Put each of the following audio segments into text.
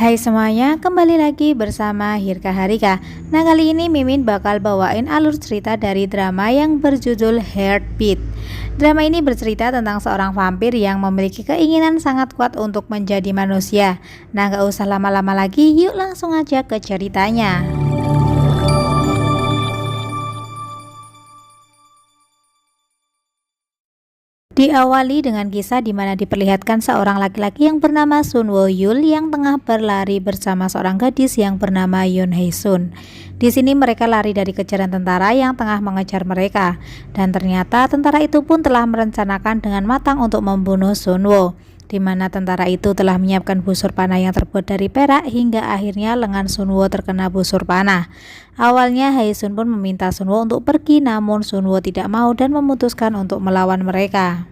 Hai semuanya, kembali lagi bersama Hirka Harika. Nah, kali ini Mimin bakal bawain alur cerita dari drama yang berjudul Heartbeat. Drama ini bercerita tentang seorang vampir yang memiliki keinginan sangat kuat untuk menjadi manusia. Nah, gak usah lama-lama lagi, yuk langsung aja ke ceritanya. Diawali dengan kisah di mana diperlihatkan seorang laki-laki yang bernama Sun Wo Yul yang tengah berlari bersama seorang gadis yang bernama Yoon Hae Sun. Di sini mereka lari dari kejaran tentara yang tengah mengejar mereka, dan ternyata tentara itu pun telah merencanakan dengan matang untuk membunuh Sun Wo, di mana tentara itu telah menyiapkan busur panah yang terbuat dari perak hingga akhirnya lengan Sun Wo terkena busur panah. Awalnya Hae Sun pun meminta Sun Wo untuk pergi, namun Sun Wo tidak mau dan memutuskan untuk melawan mereka.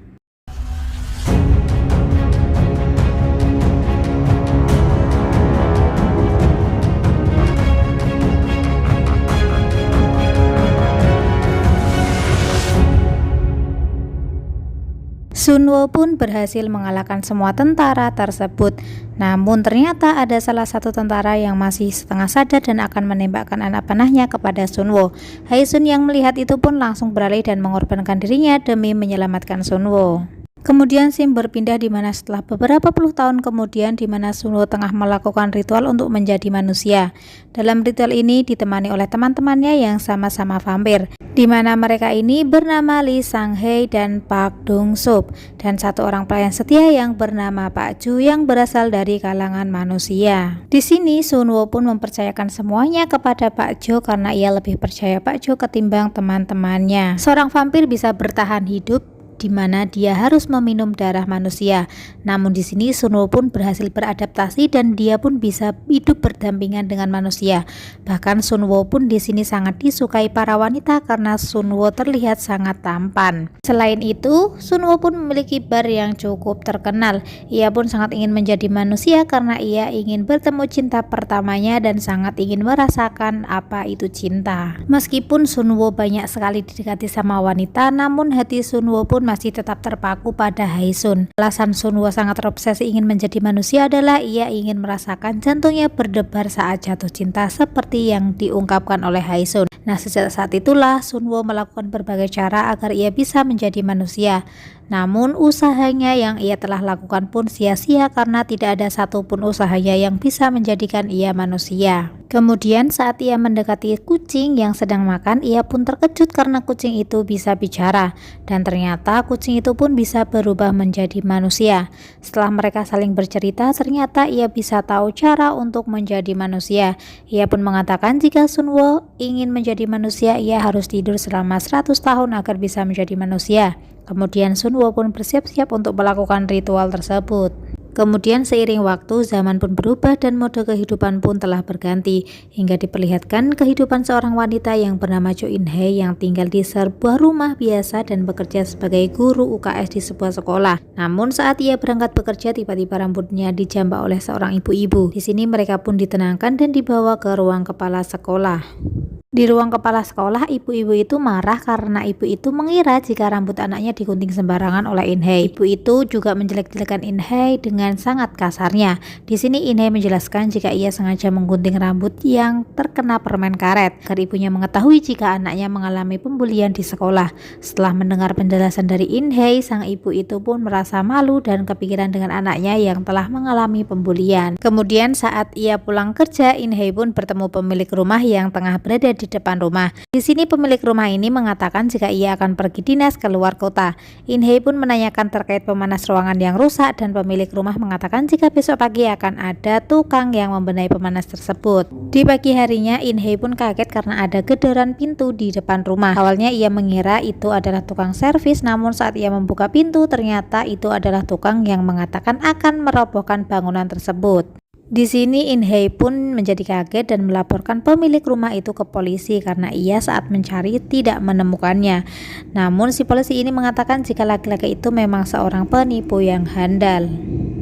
Sun Wo pun berhasil mengalahkan semua tentara tersebut. Namun ternyata ada salah satu tentara yang masih setengah sadar dan akan menembakkan anak panahnya kepada Sun Wo. Hae Sun yang melihat itu pun langsung beralih dan mengorbankan dirinya demi menyelamatkan Sun Wo. Kemudian scene berpindah di mana setelah beberapa puluh tahun kemudian di mana Sun Wo tengah melakukan ritual untuk menjadi manusia. Dalam ritual ini ditemani oleh teman-temannya yang sama-sama vampir, di mana mereka ini bernama Lee Sang Hye dan Park Dong Sup, dan satu orang pelayan setia yang bernama Pak Ju yang berasal dari kalangan manusia. Di sini Sun Wo pun mempercayakan semuanya kepada Pak Jo karena ia lebih percaya Pak Jo ketimbang teman-temannya. Seorang vampir bisa bertahan hidup di mana dia harus meminum darah manusia. Namun di sini Sun Wo pun berhasil beradaptasi dan dia pun bisa hidup berdampingan dengan manusia. Bahkan Sun Wo pun di sini sangat disukai para wanita karena Sun Wo terlihat sangat tampan. Selain itu, Sun Wo pun memiliki bar yang cukup terkenal. Ia pun sangat ingin menjadi manusia karena ia ingin bertemu cinta pertamanya dan sangat ingin merasakan apa itu cinta. Meskipun Sun Wo banyak sekali didekati sama wanita, namun hati Sun Wo pun masih tetap terpaku pada Hae Sun. Alasan Sun Wo sangat terobsesi ingin menjadi manusia adalah ia ingin merasakan jantungnya berdebar saat jatuh cinta seperti yang diungkapkan oleh Hae Sun. Nah, sejak saat itulah Sun Wo melakukan berbagai cara agar ia bisa menjadi manusia. Namun usahanya yang ia telah lakukan pun sia-sia karena tidak ada satupun usahanya yang bisa menjadikan ia manusia. Kemudian saat ia mendekati kucing yang sedang makan, ia pun terkejut karena kucing itu bisa bicara, dan ternyata kucing itu pun bisa berubah menjadi manusia. Setelah mereka saling bercerita, ternyata ia bisa tahu cara untuk menjadi manusia. Ia pun mengatakan jika Sun Wo ingin menjadi manusia, ia harus tidur selama 100 tahun agar bisa menjadi manusia. Kemudian Sun Wo pun bersiap-siap untuk melakukan ritual tersebut. Kemudian seiring waktu, zaman pun berubah dan mode kehidupan pun telah berganti, hingga diperlihatkan kehidupan seorang wanita yang bernama Jo In Hae yang tinggal di sebuah rumah biasa dan bekerja sebagai guru UKS di sebuah sekolah. Namun saat ia berangkat bekerja, tiba-tiba rambutnya dijambak oleh seorang ibu-ibu. Di sini mereka pun ditenangkan dan dibawa ke ruang kepala sekolah. Di ruang kepala sekolah, ibu-ibu itu marah karena ibu itu mengira jika rambut anaknya digunting sembarangan oleh In Hae. Ibu itu juga menjelek-jelekan In Hae dengan sangat kasarnya. Di sini In Hae menjelaskan jika ia sengaja menggunting rambut yang terkena permen karet agar ibunya mengetahui jika anaknya mengalami pembulian di sekolah. Setelah mendengar penjelasan dari In Hae, sang ibu itu pun merasa malu dan kepikiran dengan anaknya yang telah mengalami pembulian. Kemudian saat ia pulang kerja, In Hae pun bertemu pemilik rumah yang tengah berada di depan rumah. Di sini pemilik rumah ini mengatakan jika ia akan pergi dinas keluar kota. In Hae pun menanyakan terkait pemanas ruangan yang rusak dan pemilik rumah mengatakan jika besok pagi akan ada tukang yang membenahi pemanas tersebut. Di pagi harinya In Hae pun kaget karena ada gedoran pintu di depan rumah. Awalnya ia mengira itu adalah tukang servis, namun saat ia membuka pintu ternyata itu adalah tukang yang mengatakan akan merobohkan bangunan tersebut. Di sini In Hae pun menjadi kaget dan melaporkan pemilik rumah itu ke polisi karena ia saat mencari tidak menemukannya. Namun si polisi ini mengatakan jika laki-laki itu memang seorang penipu yang handal.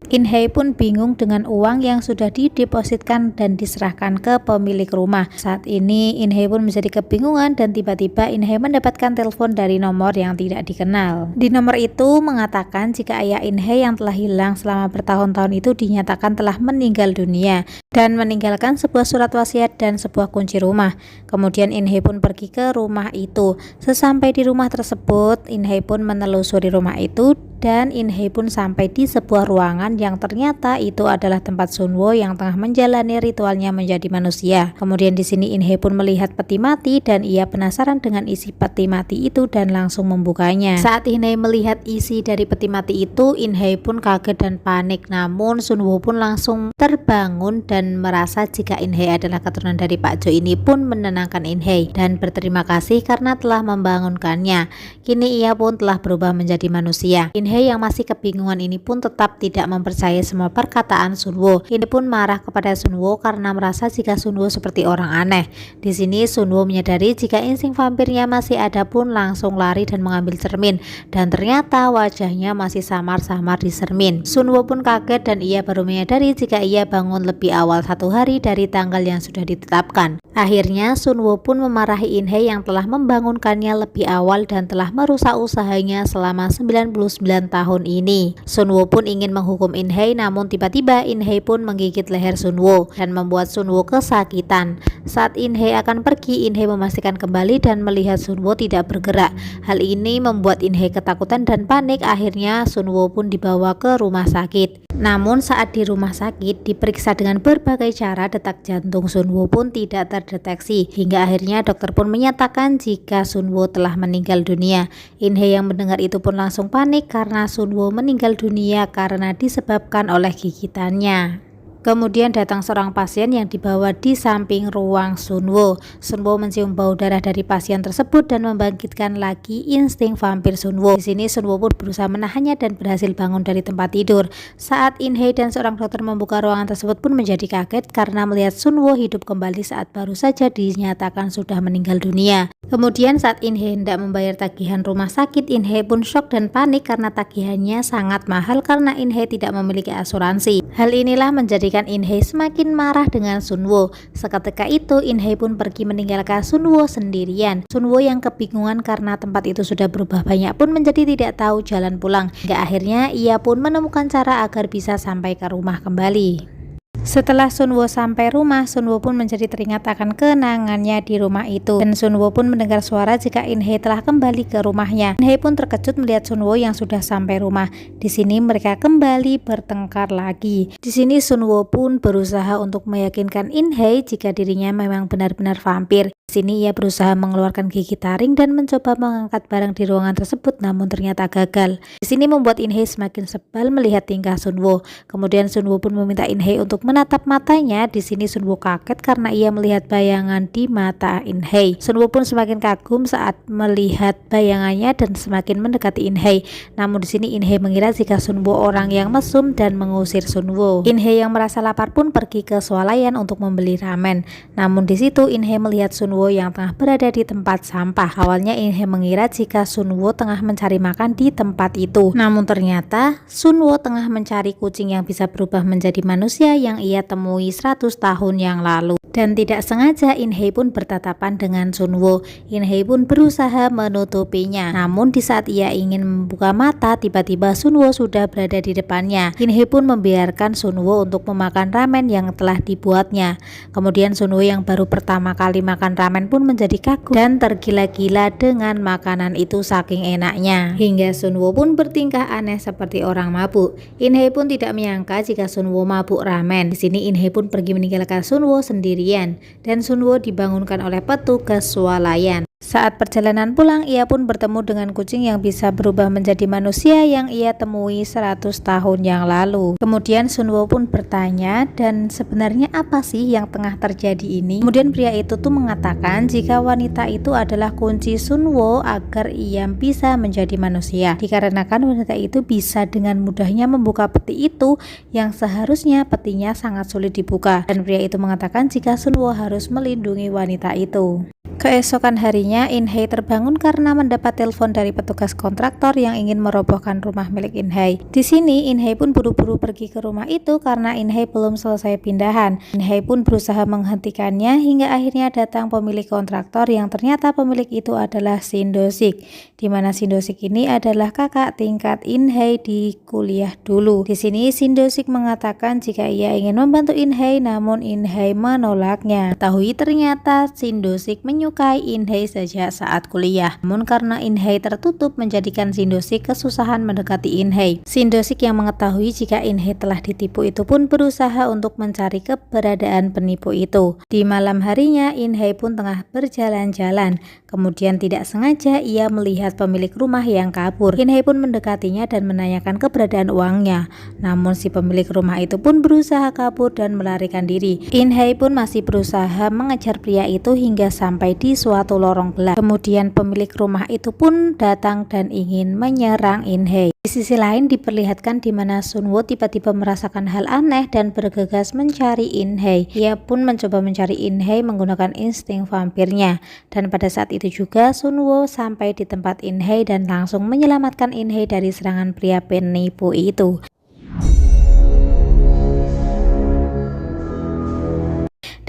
In Hae pun bingung dengan uang yang sudah didepositkan dan diserahkan ke pemilik rumah. Saat ini In Hae pun menjadi kebingungan dan tiba-tiba In Hae mendapatkan telepon dari nomor yang tidak dikenal. Di nomor itu mengatakan jika ayah In Hae yang telah hilang selama bertahun-tahun itu dinyatakan telah meninggal dunia dan meninggalkan sebuah surat wasiat dan sebuah kunci rumah. Kemudian In-hye pun pergi ke rumah itu. Sesampai di rumah tersebut, In-hye pun menelusuri rumah itu dan In-hye pun sampai di sebuah ruangan yang ternyata itu adalah tempat Sunwo yang tengah menjalani ritualnya menjadi manusia. Kemudian di sini In-hye pun melihat peti mati dan ia penasaran dengan isi peti mati itu dan langsung membukanya. Saat In-hye melihat isi dari peti mati itu, In-hye pun kaget dan panik. Namun Sunwo pun langsung terbangun dan merasa jika In-hye adalah keturunan dari Pak Jo. Ini pun menenangkan In-hye dan berterima kasih karena telah membangunkannya. Kini ia pun telah berubah menjadi manusia. In-hye yang masih kebingungan ini pun tetap tidak mempercayai semua perkataan Sunwo. Ini pun marah kepada Sunwo karena merasa jika Sunwo seperti orang aneh. Di sini Sunwo menyadari jika insting vampirnya masih ada pun langsung lari dan mengambil cermin dan ternyata wajahnya masih samar-samar di cermin. Sunwo pun kaget dan ia baru menyadari jika ia bangun lebih awal 1 hari dari tanggal yang sudah ditetapkan. Akhirnya Sunwo pun memarahi In-hye yang telah membangunkannya lebih awal dan telah merusak usahanya selama 99 tahun ini. Sunwo pun ingin menghukum In-hye, namun tiba-tiba In-hye pun menggigit leher Sunwo dan membuat Sunwo kesakitan. Saat In-hye akan pergi, In-hye memastikan kembali dan melihat Sunwo tidak bergerak. Hal ini membuat In-hye ketakutan dan panik. Akhirnya Sunwo pun dibawa ke rumah sakit. Namun saat di rumah sakit diperiksa dengan berbagai cara, detak jantung Sunwo pun tidak terdeteksi. Hingga akhirnya dokter pun menyatakan jika Sunwo telah meninggal dunia. In-hye yang mendengar itu pun langsung panik karena Sunwo meninggal dunia karena disebabkan oleh gigitannya. Kemudian datang seorang pasien yang dibawa di samping ruang Sunwo. Sunwo mencium bau darah dari pasien tersebut dan membangkitkan lagi insting vampir Sunwo. Di sini Sunwo pun berusaha menahannya dan berhasil bangun dari tempat tidur. Saat In-hye dan seorang dokter membuka ruangan tersebut pun menjadi kaget karena melihat Sunwo hidup kembali saat baru saja dinyatakan sudah meninggal dunia. Kemudian saat In-hye hendak membayar tagihan rumah sakit, In-hye pun shock dan panik karena tagihannya sangat mahal karena In-hye tidak memiliki asuransi. Hal inilah menjadikan In-hye semakin marah dengan Sunwo. Seketika itu In-hye pun pergi meninggalkan Sunwo sendirian. Sunwo yang kebingungan karena tempat itu sudah berubah banyak pun menjadi tidak tahu jalan pulang. Hingga akhirnya ia pun menemukan cara agar bisa sampai ke rumah kembali. Setelah Sunwo sampai rumah, Sunwo pun menjadi teringat akan kenangannya di rumah itu. Dan Sunwo pun mendengar suara jika In-hye telah kembali ke rumahnya. In-hye pun terkejut melihat Sunwo yang sudah sampai rumah. Di sini mereka kembali bertengkar lagi. Di sini Sunwo pun berusaha untuk meyakinkan In-hye jika dirinya memang benar-benar vampir. Di sini ia berusaha mengeluarkan gigi taring dan mencoba mengangkat barang di ruangan tersebut, namun ternyata gagal. Di sini membuat In-hye semakin sebal melihat tingkah Sunwo. Kemudian Sunwo pun meminta In-hye untuk menatap matanya. Di sini Sunwo kaget karena ia melihat bayangan di mata In-hye. Sunwo pun semakin kagum saat melihat bayangannya dan semakin mendekati In-hye. Namun di sini In-hye mengira jika Sunwo orang yang mesum dan mengusir Sunwo. In-hye yang merasa lapar pun pergi ke swalayan untuk membeli ramen. Namun di situ In-hye melihat Sunwo yang tengah berada di tempat sampah. Awalnya In-hye mengira jika Sunwo tengah mencari makan di tempat itu. Namun ternyata Sunwo tengah mencari kucing yang bisa berubah menjadi manusia yang ia temui 100 tahun yang lalu. Dan tidak sengaja In-hye pun bertatapan dengan Sunwo. In-hye pun berusaha menutupinya. Namun di saat ia ingin membuka mata, tiba-tiba Sunwo sudah berada di depannya. In-hye pun membiarkan Sunwo untuk memakan ramen yang telah dibuatnya. Kemudian Sunwo yang baru pertama kali makan ramen pun menjadi kagum dan tergila-gila dengan makanan itu saking enaknya. Hingga Sunwo pun bertingkah aneh seperti orang mabuk. In-hye pun tidak menyangka jika Sunwo mabuk ramen. Di sini In-hye pun pergi meninggalkan Sunwo sendirian dan Sunwo dibangunkan oleh petugas swalayan. Saat perjalanan pulang, ia pun bertemu dengan kucing yang bisa berubah menjadi manusia yang ia temui 100 tahun yang lalu. Kemudian Sunwo pun bertanya, dan sebenarnya apa sih yang tengah terjadi ini? Kemudian pria itu tuh mengatakan jika wanita itu adalah kunci Sunwo agar ia bisa menjadi manusia. Dikarenakan wanita itu bisa dengan mudahnya membuka peti itu yang seharusnya petinya sangat sulit dibuka. Dan pria itu mengatakan jika Sunwo harus melindungi wanita itu. Keesokan harinya, In-hye terbangun karena mendapat telepon dari petugas kontraktor yang ingin merobohkan rumah milik In-hye. Di sini, In-hye pun buru-buru pergi ke rumah itu karena In-hye belum selesai pindahan. In-hye pun berusaha menghentikannya hingga akhirnya datang pemilik kontraktor yang ternyata pemilik itu adalah Shin Do-sik, di mana Shin Do-sik ini adalah kakak tingkat In-hye di kuliah dulu. Di sini Shin Do-sik mengatakan jika ia ingin membantu In-hye, namun In-hye menolaknya. Ketahui ternyata Shin Do-sik menyukai In-hye sejak saat kuliah. Namun karena In-hye tertutup menjadikan Shin Do-sik kesusahan mendekati In-hye. Shin Do-sik yang mengetahui jika In-hye telah ditipu itu pun berusaha untuk mencari keberadaan penipu itu. Di malam harinya, In-hye pun tengah berjalan-jalan. Kemudian tidak sengaja ia melihat pemilik rumah yang kabur. In-hye pun mendekatinya dan menanyakan keberadaan uangnya. Namun si pemilik rumah itu pun berusaha kabur dan melarikan diri. In-hye pun masih berusaha mengejar pria itu hingga sampai di suatu lorong gelap. Kemudian pemilik rumah itu pun datang dan ingin menyerang In-hye. Di sisi lain diperlihatkan di mana Sunwoo tiba-tiba merasakan hal aneh dan bergegas mencari In-hye. Ia pun mencoba mencari In-hye menggunakan insting vampirnya. Dan pada saat itu juga Sunwoo sampai di tempat In-hye dan langsung menyelamatkan In-hye dari serangan pria penipu itu.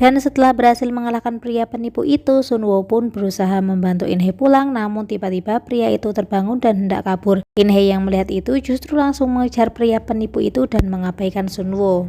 Dan setelah berhasil mengalahkan pria penipu itu, Sunwoo pun berusaha membantu In-hye pulang, namun tiba-tiba pria itu terbangun dan hendak kabur. In-hye yang melihat itu justru langsung mengejar pria penipu itu dan mengabaikan Sunwoo.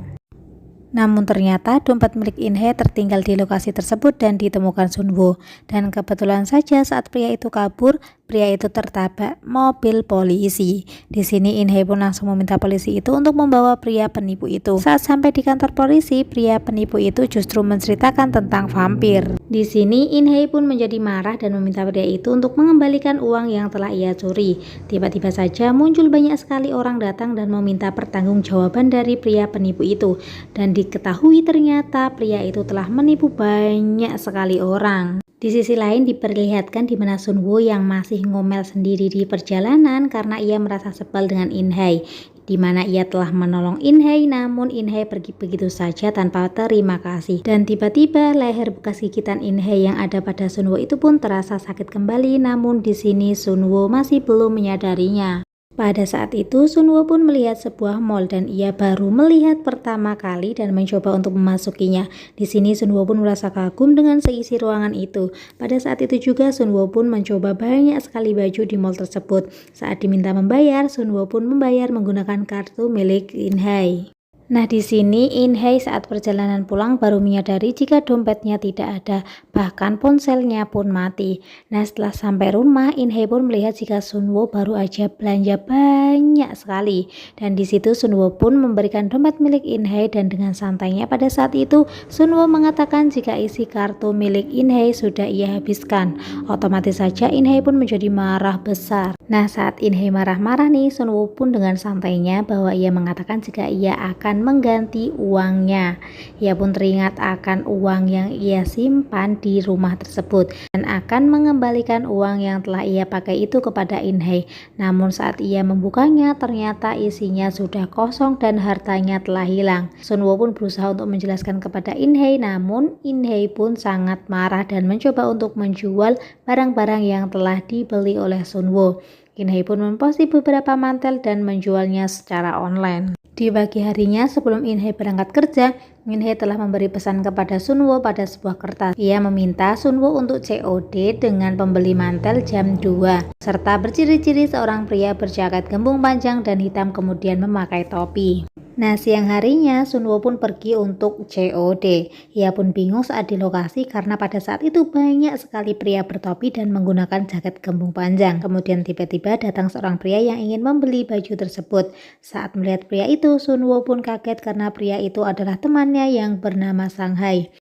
Namun ternyata dompet milik In-hye tertinggal di lokasi tersebut dan ditemukan Sunwoo. Dan kebetulan saja saat pria itu kabur, pria itu tertabrak mobil polisi. Di sini In-hye pun langsung meminta polisi itu untuk membawa pria penipu itu. Saat sampai di kantor polisi, pria penipu itu justru menceritakan tentang vampir. Di sini In-hye pun menjadi marah dan meminta pria itu untuk mengembalikan uang yang telah ia curi. Tiba-tiba saja muncul banyak sekali orang datang dan meminta pertanggungjawaban dari pria penipu itu. Dan diketahui ternyata pria itu telah menipu banyak sekali orang. Di sisi lain diperlihatkan di mana Sunwoo yang masih ngomel sendiri di perjalanan karena ia merasa sebal dengan In-hye, di mana ia telah menolong In-hye, namun In-hye pergi begitu saja tanpa terima kasih. Dan tiba-tiba leher bekas gigitan In-hye yang ada pada Sunwoo itu pun terasa sakit kembali, namun di sini Sunwoo masih belum menyadarinya. Pada saat itu Sunwoo pun melihat sebuah mall dan ia baru melihat pertama kali dan mencoba untuk memasukinya. Di sini Sunwoo pun merasa kagum dengan seisi ruangan itu. Pada saat itu juga Sunwoo pun mencoba banyak sekali baju di mall tersebut. Saat diminta membayar, Sunwoo pun membayar menggunakan kartu milik In-hye. Nah, di sini In-hye saat perjalanan pulang baru menyadari jika dompetnya tidak ada, bahkan ponselnya pun mati. Nah, setelah sampai rumah, In-hye pun melihat jika Sunwoo baru aja belanja banyak sekali. Dan di situ Sunwoo pun memberikan dompet milik In-hye dan dengan santainya pada saat itu Sunwoo mengatakan jika isi kartu milik In-hye sudah ia habiskan. Otomatis saja In-hye pun menjadi marah besar. Nah, saat In-hye marah-marah nih, Sunwoo pun dengan santainya bahwa ia mengatakan jika ia akan mengganti uangnya. Ia pun teringat akan uang yang ia simpan di rumah tersebut dan akan mengembalikan uang yang telah ia pakai itu kepada In-hye. Namun saat ia membukanya ternyata isinya sudah kosong dan hartanya telah hilang. Sunwoo pun berusaha untuk menjelaskan kepada In-hye, namun In-hye pun sangat marah dan mencoba untuk menjual barang-barang yang telah dibeli oleh Sunwoo. In-hye pun memposting beberapa mantel dan menjualnya secara online. Di pagi harinya sebelum In-hye berangkat kerja, In-hye telah memberi pesan kepada Sunwoo pada sebuah kertas. Ia meminta Sunwoo untuk COD dengan pembeli mantel jam 2, serta berciri-ciri seorang pria berjaket gembung panjang dan hitam kemudian memakai topi. Nah, siang harinya Sunwoo pun pergi untuk COD. Ia pun bingung saat di lokasi karena pada saat itu banyak sekali pria bertopi dan menggunakan jaket gembung panjang. Kemudian tiba-tiba datang seorang pria yang ingin membeli baju tersebut. Saat melihat pria itu, Sunwoo pun kaget karena pria itu adalah temannya yang bernama Sang-hae.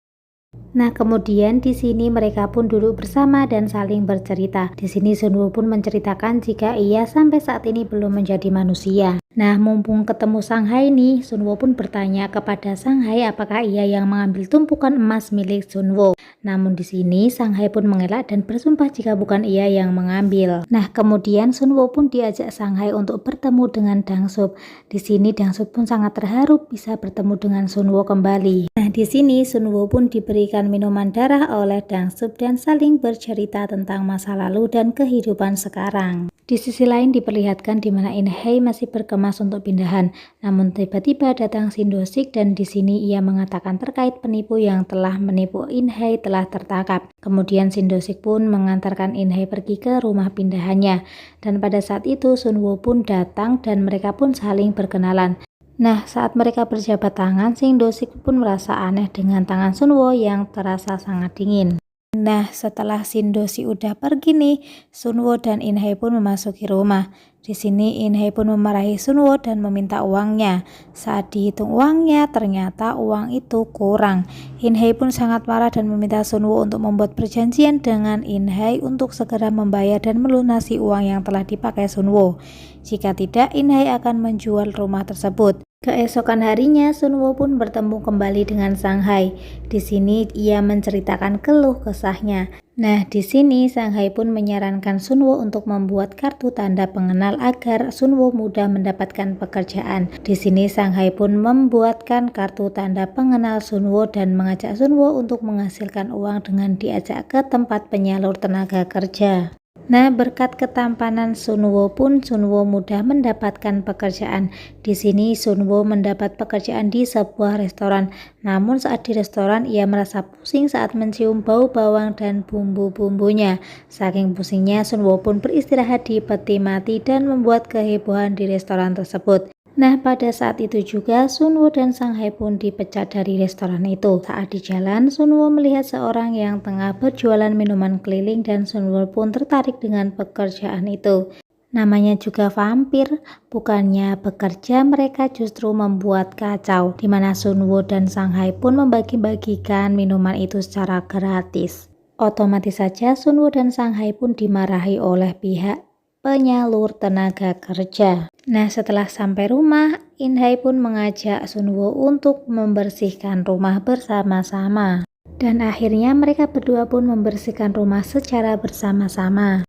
Nah, kemudian di sini mereka pun duduk bersama dan saling bercerita. Di sini Sunwoo pun menceritakan jika ia sampai saat ini belum menjadi manusia. Nah, mumpung ketemu Shanghai nih, Sunwo pun bertanya kepada Shanghai apakah ia yang mengambil tumpukan emas milik Sunwo. Namun di sini Shanghai pun mengelak dan bersumpah jika bukan ia yang mengambil. Nah, kemudian Sunwo pun diajak Shanghai untuk bertemu dengan Dangsup. Di sini Dangsup pun sangat terharu bisa bertemu dengan Sunwo kembali. Nah, di sini Sunwo pun diberikan minuman darah oleh Dangsup dan saling bercerita tentang masa lalu dan kehidupan sekarang. Di sisi lain diperlihatkan di mana In-hye masih berkemas untuk pindahan, namun tiba-tiba datang Sindosik dan di sini ia mengatakan terkait penipu yang telah menipu In-hye telah tertangkap. Kemudian Sindosik pun mengantarkan In-hye pergi ke rumah pindahannya dan pada saat itu Sunwo pun datang dan mereka pun saling berkenalan. Nah, saat mereka berjabat tangan, Sindosik pun merasa aneh dengan tangan Sunwo yang terasa sangat dingin. Nah, setelah Sindosi udah pergi nih, Sunwo dan In-hye pun memasuki rumah. Di sini In-hye pun memarahi Sunwo dan meminta uangnya. Saat dihitung uangnya, ternyata uang itu kurang. In-hye pun sangat marah dan meminta Sunwo untuk membuat perjanjian dengan In-hye untuk segera membayar dan melunasi uang yang telah dipakai Sunwo. Jika tidak, In-hye akan menjual rumah tersebut. Keesokan harinya, Sunwo pun bertemu kembali dengan Shanghai. Di sini ia menceritakan keluh kesahnya. Nah, di sini Shanghai pun menyarankan Sunwo untuk membuat kartu tanda pengenal agar Sunwo mudah mendapatkan pekerjaan. Di sini Shanghai pun membuatkan kartu tanda pengenal Sunwo dan mengajak Sunwo untuk menghasilkan uang dengan diajak ke tempat penyalur tenaga kerja. Nah, berkat ketampanan Sunwo pun Sunwo mudah mendapatkan pekerjaan. Di sini Sunwo mendapat pekerjaan di sebuah restoran. Namun saat di restoran ia merasa pusing saat mencium bau bawang dan bumbu-bumbunya. Saking pusingnya Sunwo pun beristirahat di peti mati dan membuat kehebohan di restoran tersebut. Nah, pada saat itu juga Sunwo dan Shanghai pun dipecat dari restoran itu. Saat di jalan, Sunwo melihat seorang yang tengah berjualan minuman keliling dan Sunwo pun tertarik dengan pekerjaan itu. Namanya juga vampir, bukannya bekerja mereka justru membuat kacau, di mana Sunwo dan Shanghai pun membagi-bagikan minuman itu secara gratis. Otomatis saja Sunwo dan Shanghai pun dimarahi oleh pihak penyalur tenaga kerja. Nah, setelah sampai rumah, In-hye pun mengajak Sunwo untuk membersihkan rumah bersama-sama. Dan akhirnya mereka berdua pun membersihkan rumah secara bersama-sama.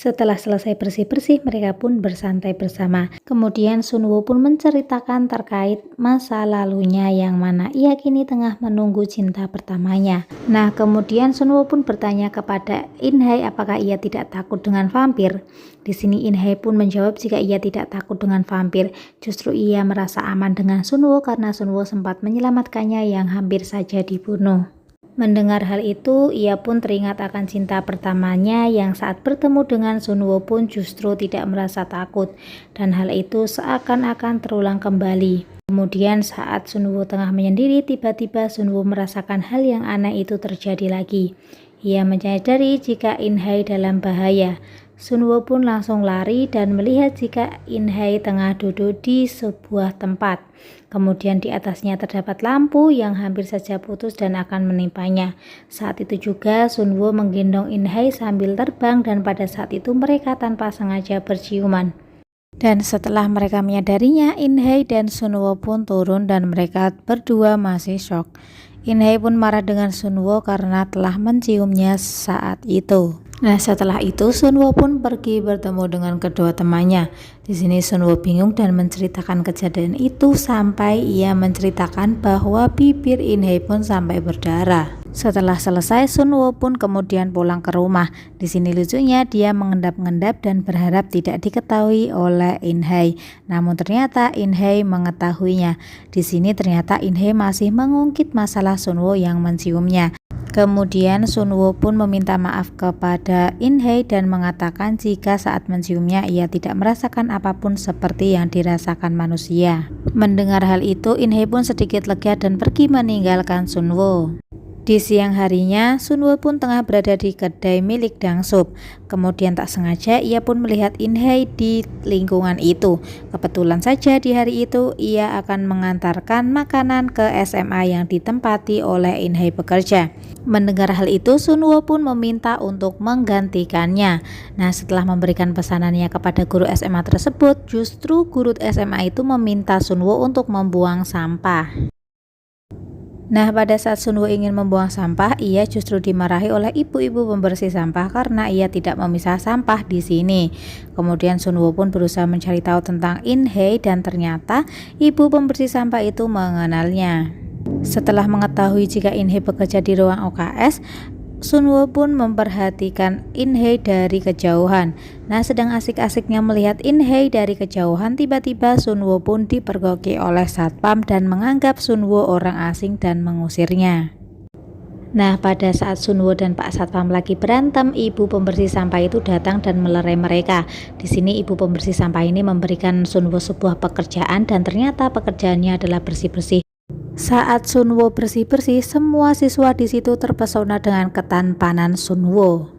Setelah selesai bersih-bersih, mereka pun bersantai bersama. Kemudian Sunwo pun menceritakan terkait masa lalunya yang mana ia kini tengah menunggu cinta pertamanya. Nah, kemudian Sunwo pun bertanya kepada In-hye apakah ia tidak takut dengan vampir. Di sini In-hye pun menjawab jika ia tidak takut dengan vampir. Justru ia merasa aman dengan Sunwo karena Sunwo sempat menyelamatkannya yang hampir saja dibunuh. Mendengar hal itu, ia pun teringat akan cinta pertamanya yang saat bertemu dengan Sunwo pun justru tidak merasa takut dan hal itu seakan-akan terulang kembali. Kemudian saat Sunwo tengah menyendiri, tiba-tiba Sunwo merasakan hal yang aneh itu terjadi lagi. Ia menyadari jika In-hye dalam bahaya. Sunwo pun langsung lari dan melihat jika In-hye tengah duduk di sebuah tempat. Kemudian di atasnya terdapat lampu yang hampir saja putus dan akan menimpanya. Saat itu juga Sunwo menggendong In-hye sambil terbang dan pada saat itu mereka tanpa sengaja berciuman. Dan setelah mereka menyadarinya, In-hye dan Sunwo pun turun dan mereka berdua masih shock. In-hye pun marah dengan Sunwo karena telah menciumnya saat itu. Nah, setelah itu Sunwo pun pergi bertemu dengan kedua temannya. Di sini Sunwo bingung dan menceritakan kejadian itu sampai ia menceritakan bahwa bibir In-hye pun sampai berdarah. Setelah selesai, Sunwo pun kemudian pulang ke rumah. Di sini lucunya dia mengendap-endap dan berharap tidak diketahui oleh In-hye. Namun ternyata In-hye mengetahuinya. Di sini ternyata In-hye masih mengungkit masalah Sunwo yang menciumnya. Kemudian Sunwo pun meminta maaf kepada In-hye dan mengatakan jika saat menciumnya ia tidak merasakan apapun seperti yang dirasakan manusia. Mendengar hal itu, In-hye pun sedikit lega dan pergi meninggalkan Sunwo. Di siang harinya, Sunwo pun tengah berada di kedai milik Dangsup. Kemudian tak sengaja ia pun melihat In-hye di lingkungan itu. Kebetulan saja di hari itu ia akan mengantarkan makanan ke SMA yang ditempati oleh In-hye bekerja. Mendengar hal itu, Sunwo pun meminta untuk menggantikannya. Nah, setelah memberikan pesanannya kepada guru SMA tersebut, justru guru SMA itu meminta Sunwo untuk membuang sampah. Nah, pada saat Sunwo ingin membuang sampah, ia justru dimarahi oleh ibu-ibu pembersih sampah karena ia tidak memisah sampah di sini. Kemudian Sunwo pun berusaha mencari tahu tentang In-hye dan ternyata ibu pembersih sampah itu mengenalnya. Setelah mengetahui jika In-hye bekerja di ruang UKS, Sunwo pun memperhatikan In-hye dari kejauhan. Nah, sedang asik-asiknya melihat In-hye dari kejauhan, tiba-tiba Sunwo pun dipergoki oleh satpam dan menganggap Sunwo orang asing dan mengusirnya. Nah, pada saat Sunwo dan Pak Satpam lagi berantem, ibu pembersih sampah itu datang dan melerai mereka. Di sini ibu pembersih sampah ini memberikan Sunwo sebuah pekerjaan dan ternyata pekerjaannya adalah bersih-bersih. Saat Sunwo bersih-bersih, semua siswa di situ terpesona dengan ketampanan Sunwo.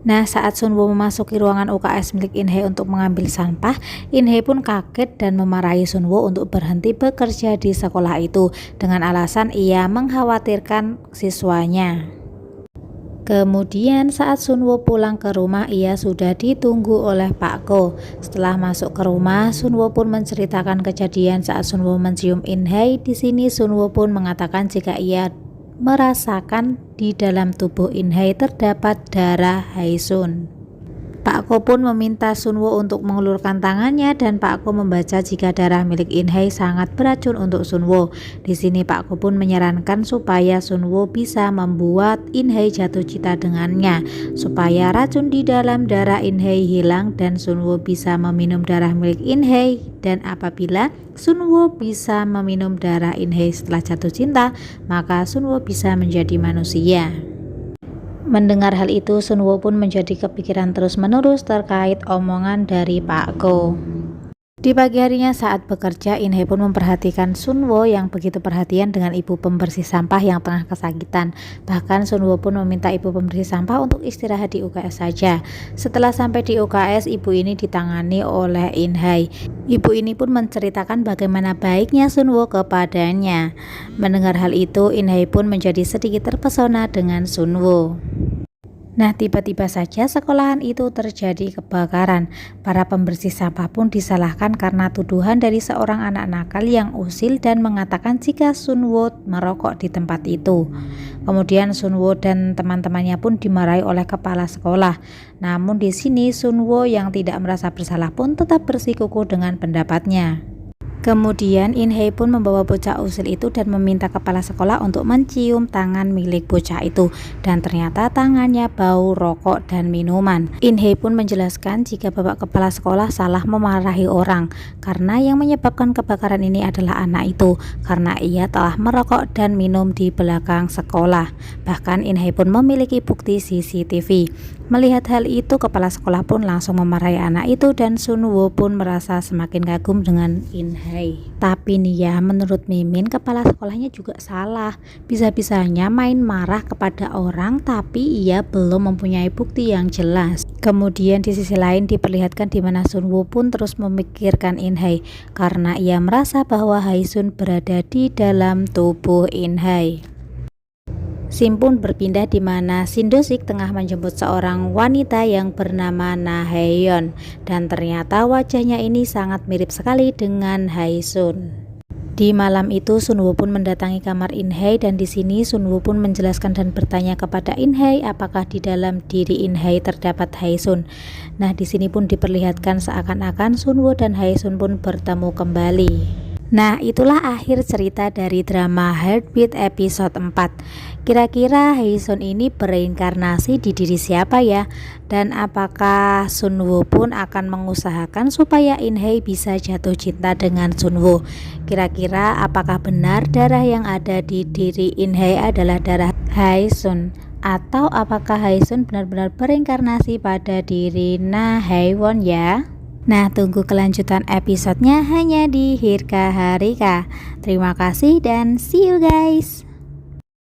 Nah, saat Sunwo memasuki ruangan UKS milik In-hye untuk mengambil sampah, In-hye pun kaget dan memarahi Sunwo untuk berhenti bekerja di sekolah itu dengan alasan ia mengkhawatirkan siswanya. Kemudian saat Sunwo pulang ke rumah, ia sudah ditunggu oleh Pak Ko. Setelah masuk ke rumah, Sunwo pun menceritakan kejadian saat Sunwo mencium In-hye. Di sini Sunwo pun mengatakan jika ia merasakan di dalam tubuh In-hye terdapat darah Haesun. Pak Ko pun meminta Sunwo untuk mengulurkan tangannya dan Pak Ko membaca jika darah milik In-hye sangat beracun untuk Sunwo. Di sini Pak Ko pun menyarankan supaya Sunwo bisa membuat In-hye jatuh cinta dengannya supaya racun di dalam darah In-hye hilang dan Sunwo bisa meminum darah milik In-hye. Dan apabila Sunwo bisa meminum darah In-hye setelah jatuh cinta, maka Sunwo bisa menjadi manusia. Mendengar hal itu, Sunwo pun menjadi kepikiran terus-menerus terkait omongan dari Pak Ko. Di pagi harinya saat bekerja, In-hye pun memperhatikan Sunwo yang begitu perhatian dengan ibu pembersih sampah yang tengah kesakitan. Bahkan Sunwo pun meminta ibu pembersih sampah untuk istirahat di UKS saja. Setelah sampai di UKS, ibu ini ditangani oleh In-hye. Ibu ini pun menceritakan bagaimana baiknya Sunwo kepadanya. Mendengar hal itu, In-hye pun menjadi sedikit terpesona dengan Sunwo. Nah, tiba-tiba saja sekolahan itu terjadi kebakaran. Para pembersih sampah pun disalahkan karena tuduhan dari seorang anak nakal yang usil dan mengatakan jika Sunwo merokok di tempat itu. Kemudian Sunwo dan teman-temannya pun dimarahi oleh kepala sekolah. Namun di sini Sunwo yang tidak merasa bersalah pun tetap bersikukuh dengan pendapatnya. Kemudian In-hye pun membawa bocah usil itu dan meminta kepala sekolah untuk mencium tangan milik bocah itu, dan ternyata tangannya bau rokok dan minuman. In-hye pun menjelaskan jika bapak kepala sekolah salah memarahi orang karena yang menyebabkan kebakaran ini adalah anak itu karena ia telah merokok dan minum di belakang sekolah. Bahkan In-hye pun memiliki bukti CCTV. Melihat hal itu, kepala sekolah pun langsung memarahi anak itu dan Sunwo pun merasa semakin kagum dengan In-hye. Tapi nih ya, menurut Mimin, kepala sekolahnya juga salah. Bisa-bisanya main marah kepada orang tapi ia belum mempunyai bukti yang jelas. Kemudian di sisi lain diperlihatkan di mana Sunwo pun terus memikirkan In-hye karena ia merasa bahwa Haesun berada di dalam tubuh In-hye. Scene pun berpindah di mana Shin Do-sik tengah menjemput seorang wanita yang bernama Na Hae-yeon dan ternyata wajahnya ini sangat mirip sekali dengan Haesun. Di malam itu Sunwo pun mendatangi kamar In-hye dan di sini Sunwo pun menjelaskan dan bertanya kepada In-hye apakah di dalam diri In-hye terdapat Haesun. Nah, di sini pun diperlihatkan seakan-akan Sunwo dan Haesun pun bertemu kembali. Nah, itulah akhir cerita dari drama Heartbeat episode 4. Kira-kira Haesun ini bereinkarnasi di diri siapa ya? Dan apakah Sunwo pun akan mengusahakan supaya In-hye bisa jatuh cinta dengan Sunwo? Kira-kira apakah benar darah yang ada di diri In-hye adalah darah Haesun? Atau apakah Haesun benar-benar bereinkarnasi pada diri Na Hae-won ya? Nah, tunggu kelanjutan episodenya hanya di Hirka Harika. Terima kasih dan see you guys.